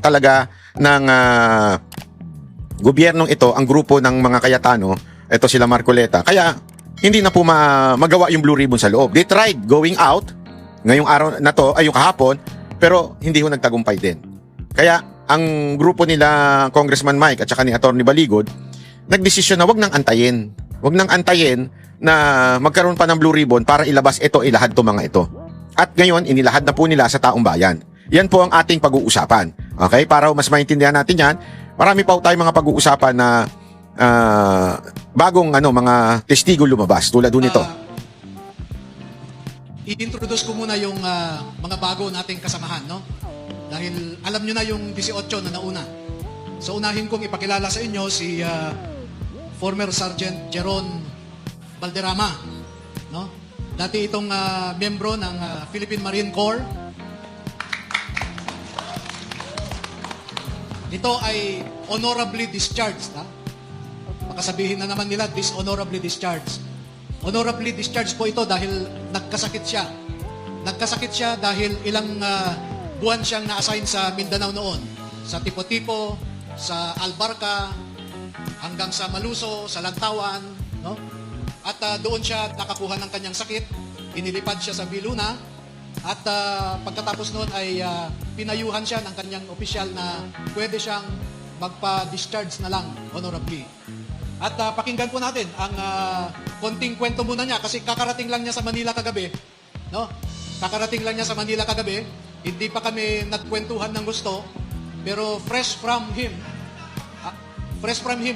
talaga ng gobyernong ito, ang grupo ng mga Cayetano, ito sila Marcoleta. Kaya hindi na po magawa yung Blue Ribbon sa loob. They tried going out ngayong araw na to, ay yung kahapon, pero hindi ho nagtagumpay din. Kaya ang grupo nila Congressman Mike at saka ni Atty. Baligod, nagdesisyon na wag nang antayin. Wag nang antayin na magkaroon pa ng Blue Ribbon para ilabas ito, ilahad to mga ito. At ngayon, inilahad na po nila sa taong bayan. Yan po ang ating pag-uusapan. Okay? Para mas maintindihan natin yan, marami pa tayong mga pag-uusapan na bagong mga testigo lumabas tulad doon ito. I-introduce ko muna yung mga bago nating kasamahan, no? Dahil alam nyo na yung 18 na nauna. So unahin kong ipakilala sa inyo si former Sergeant Jeron Valderrama, no? Dati itong miyembro ng Philippine Marine Corps. Ito ay honorably discharged, ha? Baka sabihin na naman nila dishonorably discharged. Honorably discharged po ito dahil nagkasakit siya. Nagkasakit siya dahil ilang buwan siyang na-assign sa Mindanao noon. Sa Tipo-Tipo, sa Albarca, hanggang sa Maluso, sa Lantawan, no? At doon siya nakakuha ng kanyang sakit. Inilipad siya sa Viluna. At pagkatapos noon ay pinayuhan siya ng kanyang opisyal na pwede siyang magpa-discharge na lang honorably. At pakinggan po natin ang konting kwento muna niya kasi kakarating lang niya sa Manila kagabi. No? Kakarating lang niya sa Manila kagabi. Hindi pa kami nagkwentuhan ng gusto. Pero fresh from him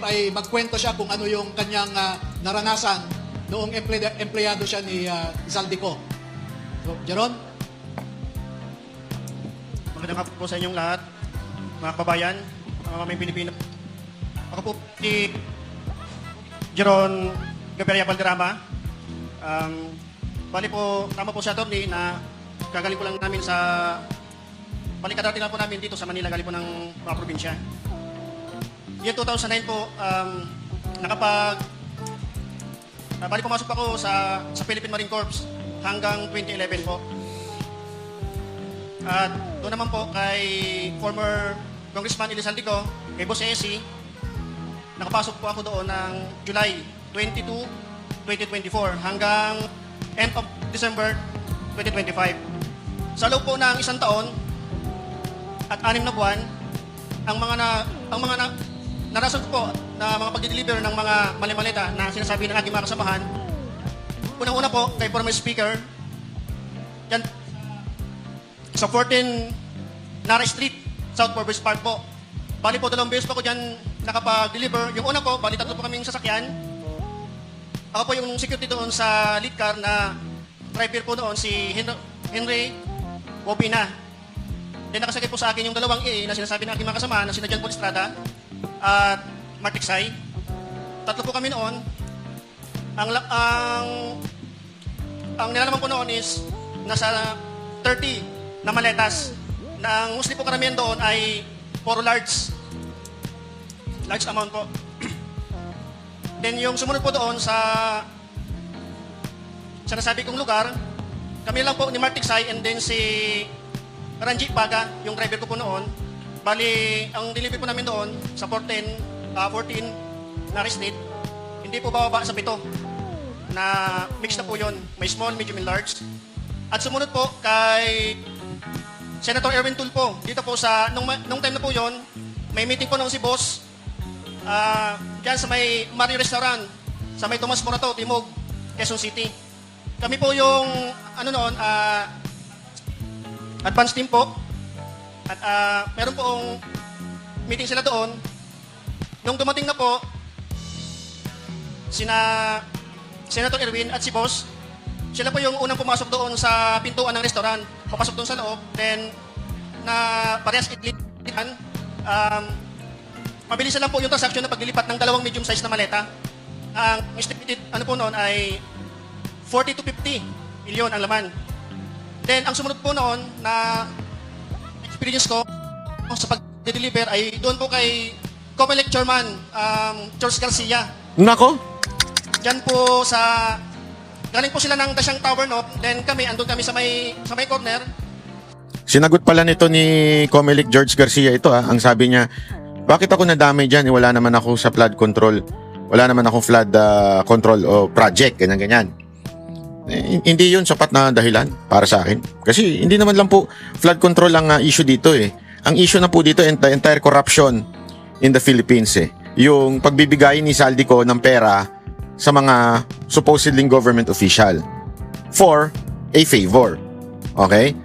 ay magkwento siya kung ano yung kanyang naranasan noong empleyado siya ni Zaldico. So, Jeron? Magandang hapon po sa inyong lahat, mga kababayan, mga mamayang Pilipino. Ako po si Jeron Gaberia Valderrama. Bali po, tama po si Atty. na gagaling po lang namin sa palikadating lang po namin dito sa Manila, galing po ng mga probinsya. Year 2009 po, bali pumasok pa ako sa Philippine Marine Corps hanggang 2011 po. At doon naman po kay former Congressman Elizaldico, kay Boss Esi, nakapasok po ako doon ng July 22, 2024 hanggang end of December 2025. Sa loob po ng isang taon at 6 na buwan, ang mga narasan ko po na mga pagdi-deliver ng mga mali-maleta na sinasabi ng aking mga kasamahan. Unang-una po kay former speaker, yan, sa 14 Nara Street, South Forbes Park po. Bali po, 2 beses po ako dyan nakapag-deliver. Yung una po, bali 3 po kaming sasakyan. Ako po yung security doon sa lead car na driver po doon, si Henry Wobina. Then nakasakay po sa akin yung 2 AA na sinasabi ng aking mga kasama na sina John Paul Estrada at Martiksay. 3 po kami noon. Ang nilalaman po noon is nasa 30 na maletas. Na ang mostly po karamihan doon ay puro large amount po. Then yung sumunod po doon sa nasabi kong lugar, kami lang po ni Martiksay and then si Ranjit Paga, yung driver ko po noon. Bali, ang delivery po namin doon sa 14 Nara Street, hindi po bababa sa 7 na mix na po yun. May small, medium, and large. At sumunod po kay Senator Erwin Tulfo. Dito po nung time na po yun, may meeting po nung si Boss dyan sa may Mario Restaurant, sa may Tomas Morato, Timog, Quezon City. Kami po yung advance team po. At meron pong meeting sila doon. Nung dumating na po, sina Senator Erwin at si Boss, sila po yung unang pumasok doon sa pintuan ng restaurant. Papasok doon sa loob. Then, parehas itlitan. Mabilis lang po yung transaction na paglilipat ng 2 medium size na maleta. Ang estimated po noon ay 40 to 50 milyon ang laman. Then, ang sumunod po noon na experience ko sa pag-deliver ay doon po kay Comelec Chairman George Garcia. Nako? Diyan po galing po sila ng Dasyang Tower, no? Then kami, andun kami sa may corner. Sinagot pala nito ni Comelec George Garcia ito Ang sabi niya, bakit ako nadamay dyan? Wala naman ako sa flood control. Wala naman akong flood control o project, ganyan-ganyan. Hindi yun sapat na dahilan para sa akin. Kasi hindi naman lang po flood control ang issue dito Ang issue na po dito, the entire corruption in the Philippines Yung pagbibigay ni Saldico ng pera sa mga supposedly government official for a favor. Okay?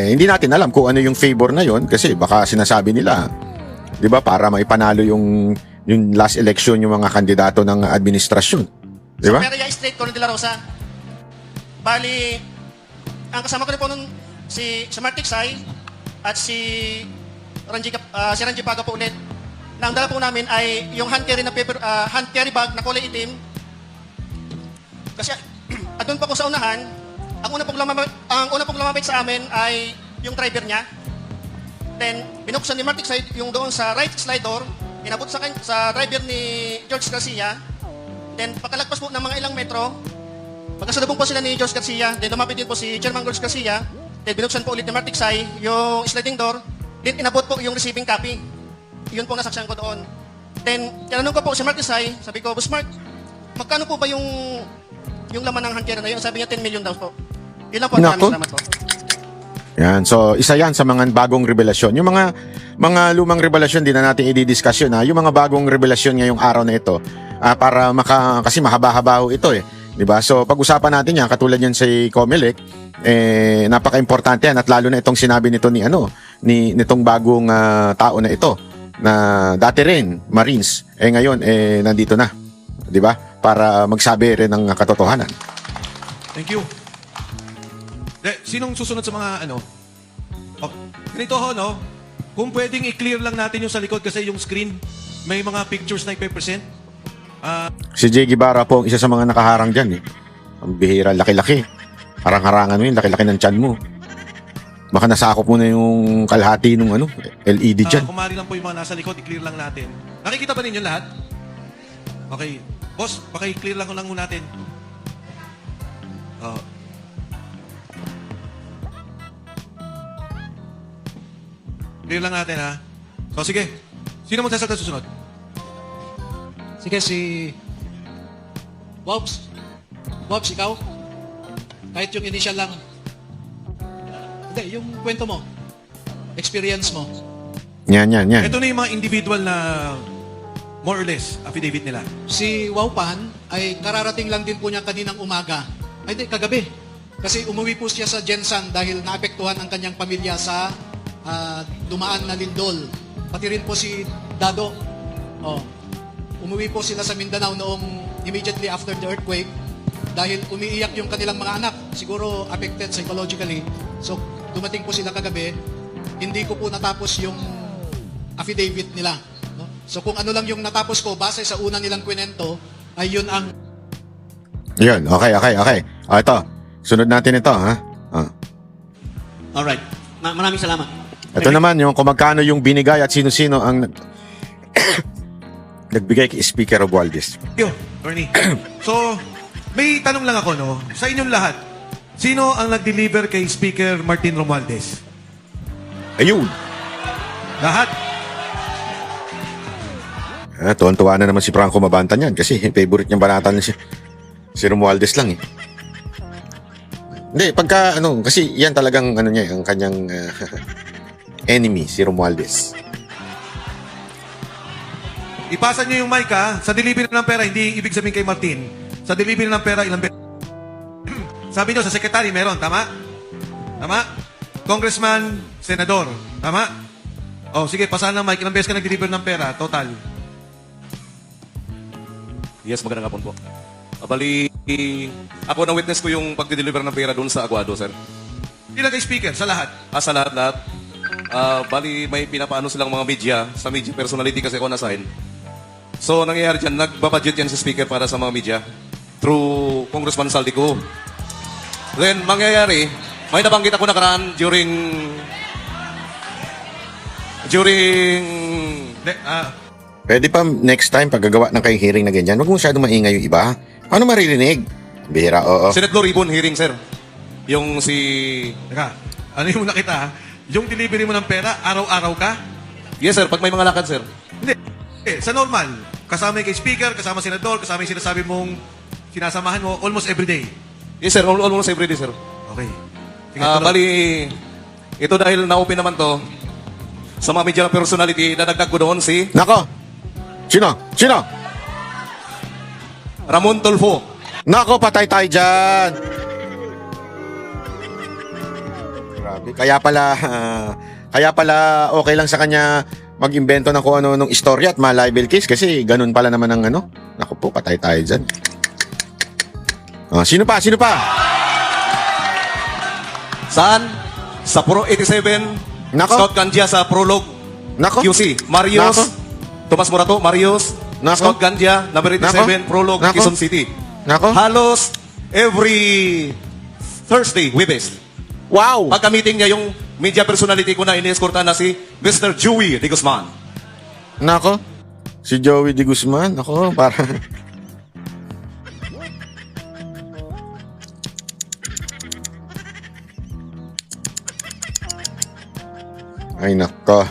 Hindi natin alam kung ano yung favor na yon kasi baka sinasabi nila, 'di ba, para maipanalo yung last election yung mga kandidato ng administrasyon. 'Di ba? Sa Peria Street, Coronel de la Rosa. Bali, ang kasama ko rin po nun si Mark Tiksay at si Ranji Paga po ulit. Na ang dala po namin ay yung hand carry na paper, hand carry bag na kulay itim. Kasi at doon pa po sa unahan, ang una pong lumapit sa amin ay yung driver niya. Then, binuksan ni Mark Tiksay yung doon sa right slide door, inabot sa driver ni George Garcia. Then, pakalagpas po ng mga ilang metro, magkasalubong po sila ni George Garcia. Then, lumapit din po si Chairman George Garcia. Then, binuksan po ulit ni Mark Tiksay yung sliding door. Then, inabot po yung receiving copy. Yun po nasaksyan ko doon. Then, tinanong ko po si Mark Tiksay, sabi ko, Boss Mark, magkano po ba yung laman ng hand carry na yun? Sabi niya, 10 million daw po. Yun lang po. Nako. Salamat po. Yan. So, isa yan sa mga bagong revelasyon. Yung mga lumang revelasyon, di na natin i-discuss yun. Yung mga bagong revelasyon ngayong araw na ito, para kasi mahaba-haba ho ito 'di ba? So, pag-usapan natin yan, katulad yan si Comelec, napaka-importante yan at lalo na itong sinabi nito nitong bagong tao na ito na dati rin Marines, ngayon nandito na, 'di ba? Para magsabi rin ng katotohanan. Thank you. Sinong susunod sa mga ganito ho, no? Kung pwedeng i-clear lang natin yung sa likod kasi yung screen may mga pictures na ipe-present. Si Jay Guevara po ang isa sa mga nakaharang dyan Ang bihira, laki-laki. Harang-harangan mo yun, laki-laki ng tiyan mo. Baka nasakop mo na yung kalahati nung LED dyan. Kumari lang po yung mga nasa likod, i-clear lang natin. Nakikita ba ninyo lahat? Okay. Boss, paki-clear lang muna natin. Clear lang natin, ha? So, sige. Sino mo sasalta susunod? Sige, si Bobs. Bobs, ikaw? Kahit yung initial lang. Hindi, yung kwento mo. Experience mo. Yan. Ito na yung mga individual na more or less affidavit nila. Si Waupan ay kararating lang din po niya kaninang umaga. Ay, hindi, kagabi. Kasi umuwi po siya sa Jensan dahil naapektuhan ang kanyang pamilya sa dumaan na lindol. Pati rin po si Dado. Umuwi po sila sa Mindanao noong immediately after the earthquake dahil umiiyak yung kanilang mga anak. Siguro affected psychologically. So, dumating po sila kagabi. Hindi ko po natapos yung affidavit nila. No? So, kung ano lang yung natapos ko base sa una nilang kwento, ay yun ang... Yun, okay. Ito, sunod natin ito, ha? Alright. Maraming salamat. Ito naman, yung kung magkano yung binigay at sino-sino ang nagbigay kay Speaker Romualdez. Yo, Bernie. So, may tanong lang ako, no? Sa inyong lahat, sino ang nag-deliver kay Speaker Martin Romualdez? Ayun. Lahat. Tuwan-tuwa na naman si Franco Mabanta niyan kasi favorite niyang banatan si Romualdez lang Hindi, pagka kasi yan talagang niya, ang kanyang enemy, si Romualdez. Ipasa niyo yung mic, ha? Sa delivery ng pera, hindi ibig sabihin kay Martin. Sa delivery ng pera, ilang pera? Sabi niyo, sa secretary, meron. Tama? Tama? Congressman, senador. Tama? Sige, pasahan ng mic. Ilang beses ka nag-deliver ng pera? Total. Yes, magandang hapon po. Bali, ako na witness ko yung pag-deliver ng pera doon sa Aguado, sir. Ilang kay Speaker? Sa lahat? Sa lahat-lahat. Bali, may pinapaano silang mga media. Sa media personality kasi ako na-sign. So, nangyayari dyan, nagbabudget yan si Speaker para sa mga media through Congressman Saldico. Then, mangyayari, may nabanggit ako nakaraan during Pwede pa next time pag gagawa ng kayong hearing na ganyan, wag mo masyadong maingay yung iba. Paano maririnig? Bihira, oo. Senate Law Ribbon hearing, sir. Yung si... Teka, ano yung nakita, ha? yung delivery mo ng pera, araw-araw ka? Yes, sir. Pag may mga lakad, sir. Hindi. Sa normal, kasama yung kay speaker, kasama senador, kasama yung sinasabi mong sinasamahan mo almost every day. Yes, sir. Almost every day, sir. Okay. Sige, tuloy. Bali, ito dahil na-open naman to, sa mga media personality, dadagdag ko doon si Nako. Sino? Sino? Ramon Tulfo. Nako, patay tayo dyan. Grabe. Kaya pala okay lang sa kanya mag-imbento ng kung ano nung istorya at ma-libel case kasi ganun pala naman ang ano. Nako po, patay tayo dyan. Sino pa? Sino pa? Saan? Sa Pro 87. Nako. Scout Gandia sa Prolog. Nako. QC. Marius. Nako. Tomas Morato. Marius. Nako. Scout Gandia. Number 87. Nako. Prolog. Nako. Quezon City. Nako. Halos every Thursday, Webes. Wow. Pagka-meeting niya yung media personality ko na ini-escortan na si Mr. Joey De Guzman. Nako. Si Joey De Guzman. Nako, para... Ay, nako.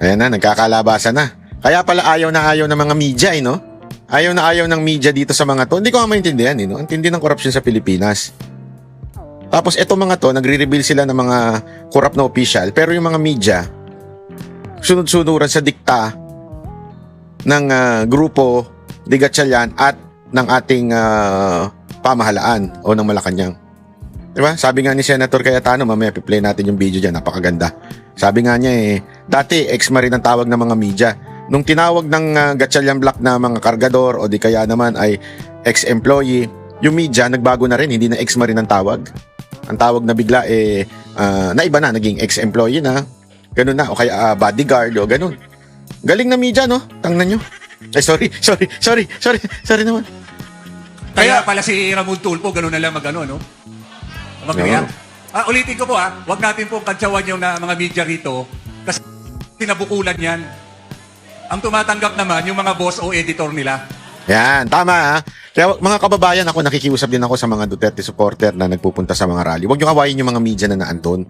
Ayan na, nagkakalabasan na. Kaya pala ayaw na ayaw ng mga media, no? Ayaw na ayaw ng media dito sa mga to. Hindi ko maintindihan, no? Ang tindi ng korupsyon sa Pilipinas. Tapos eto mga to, nagre-reveal sila ng mga corrupt na official. Pero yung mga media, sunod-sunuran sa dikta ng grupo de Gatchalian at ng ating pamahalaan o ng Malacanang. Diba? Sabi nga ni Senator Cayetano, mamaya piplay natin yung video dyan, napakaganda. Sabi nga niya dati ex-ma rin ang tawag ng mga media. Nung tinawag ng Gatchalian Black na mga kargador o di kaya naman ay ex-employee, yung media nagbago na rin, hindi na ex-ma rin ang tawag. Ang tawag na bigla na iba na, naging ex-employee na, ganun na, o kaya bodyguard o ganun. Galing na media, no? Tangnan nyo. Ay, sorry naman. Kaya pala si Ramon Tulfo, gano'n na lang mag-ano, no? Mag-react. Ulitin ko po, huwag natin po kantsawan yung mga media rito kasi sinabukulan yan. Ang tumatanggap naman, yung mga boss o editor nila. Yan, tama ha. Kaya mga kababayan, ako nakikiusap din ako sa mga Duterte supporter na nagpupunta sa mga rally. Huwag nyo kawain yung mga media na naandun.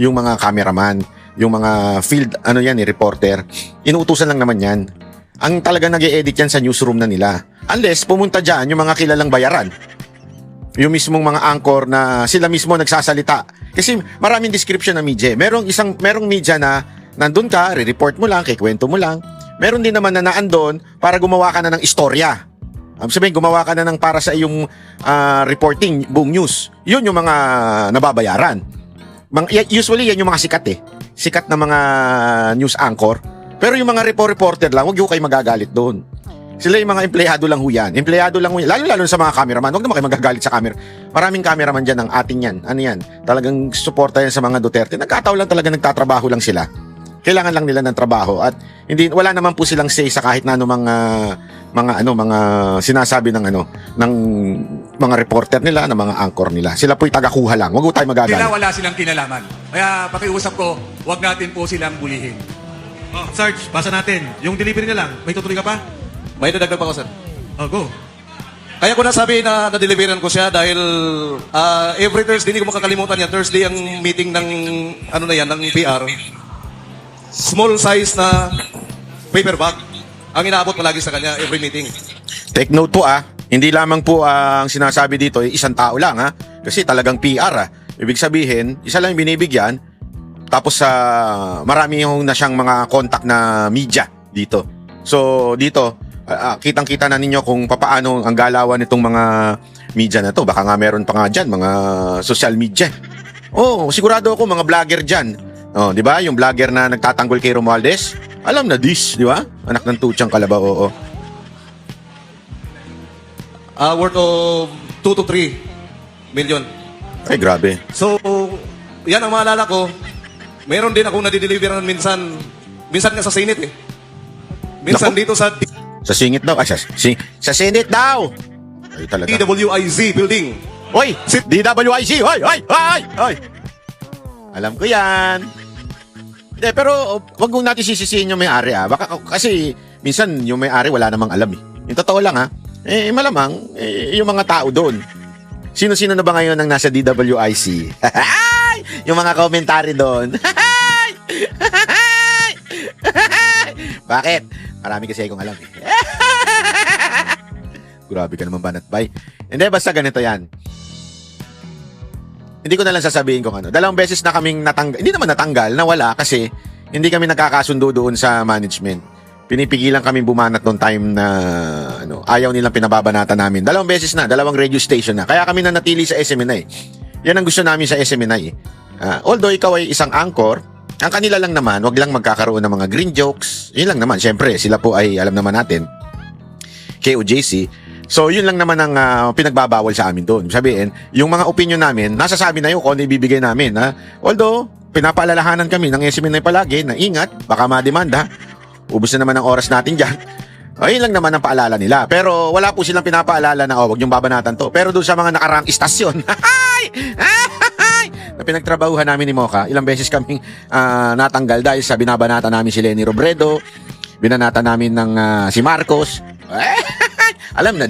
Yung mga cameraman, yung mga field, reporter. Inuutusan lang naman yan. Ang talaga nag-e-edit yan sa newsroom na nila. Unless pumunta dyan yung mga kilalang bayaran. Yung mismong mga anchor na sila mismo nagsasalita. Kasi maraming description ng media. Merong media na nandun ka, re-report mo lang, kikwento mo lang. Meron din naman na naandun para gumawa ka na ng istorya. Sabihin, gumawa ka na ng para sa iyong reporting, buong news. Yun yung mga nababayaran. Usually, yan yung mga sikat Sikat na mga news anchor. Pero yung mga reporter lang, huwag yung kayo magagalit doon. Sila yung mga empleyado lang ho yan. Empleyado lang ho yan. Lalo sa mga cameraman. Huwag naman kayo magagalit sa camera. Maraming cameraman dyan ang ating yan. Ano yan? Talagang suporta yan sa mga Duterte. Nagkataon lang talaga nagtatrabaho lang sila. Kailangan lang nila ng trabaho at wala naman po silang say sa kahit na mga sinasabi ng mga reporter nila, ng mga anchor nila. Sila po'y tagakuha lang. Huwag tayo magagalit. Sila wala silang kinalaman. Kaya pakiusap ko, huwag natin po silang bulihin. Oh, Sarge, basa natin. Yung delivery na lang, may tutuloy ka pa? May dadagdag pa ko, sir. Oh, go. Kaya ko nasabi na na-deliveran ko siya dahil every Thursday, hindi ko makakalimutan yan. Thursday ang meeting ng, ng PR. Small size na paper bag. Ang inaabot palagi sa kanya every meeting. Take note po hindi lamang po ang sinasabi dito isang tao lang kasi talagang PR Ibig sabihin, isa lang yung binibigyan tapos marami yung na siyang mga contact na media dito. So dito, kitang-kita na ninyo kung papaano ang galawan nitong mga media na to. Baka nga meron pa nga dyan, mga social media. Oh, sigurado ako mga vlogger dyan. Oh, di ba? Yung vlogger na nagtatanggol kay Romualdez. Alam na this, di ba? Anak ng tutsang kalabaw, oo. Worth of 2 to 3 million. Ay, grabe. So, yan ang maalala ko. Meron din akong nadideliveran minsan nga sa Senate Minsan Naku. dito sa Sa singit daw. Ay, sa Senate daw. Ay, talaga. DWIZ building. Hoy! DWIC! Hoy! Hoy! Hoy! Hoy! Alam ko yan. Hindi, pero wag mong natin sisisihin yung may-ari Baka kasi minsan yung may-ari wala namang alam Yung totoo lang malamang yung mga tao doon. Sino-sino na ba ngayon ang nasa DWIC? Yung mga komentary doon. Bakit? Marami kasi akong alam eh. Grabe ka naman, Banat Bay. Hindi, basta ganito yan. Hindi ko na lang sasabihin kung ano. 2 beses na kaming natanggal. Hindi naman natanggal, nawala kasi hindi kami nagkakasundo doon sa management. Pinipigilan kami bumanat noong time na ayaw nilang pinababanatan namin. 2 beses na, 2 radio station na. Kaya kami nanatili sa SMNI. Yan ang gusto namin sa SMNI. Although ikaw ay isang anchor, ang kanila lang naman, wag lang magkakaroon ng mga green jokes. Yun lang naman. Siyempre, sila po ay alam naman natin, KOJC. So, yun lang naman ang pinagbabawal sa amin doon. Sabihin, yung mga opinion namin, nasasabi na yun kung ano ibibigay namin. Although, pinapaalalahanan kami ng SMNI palagi na ingat, baka mademanda. Ubus na naman ang oras natin dyan. Yun lang naman ang paalala nila. Pero wala po silang pinapaalala na, wag niyong babanatan to. Pero doon sa mga nakarang istasyon, na pinagtrabahuhan namin ni Mocha, ilang beses kaming natanggal dahil sa binabanata namin si Lenny Robredo, binanata namin ng si Marcos. Alam na,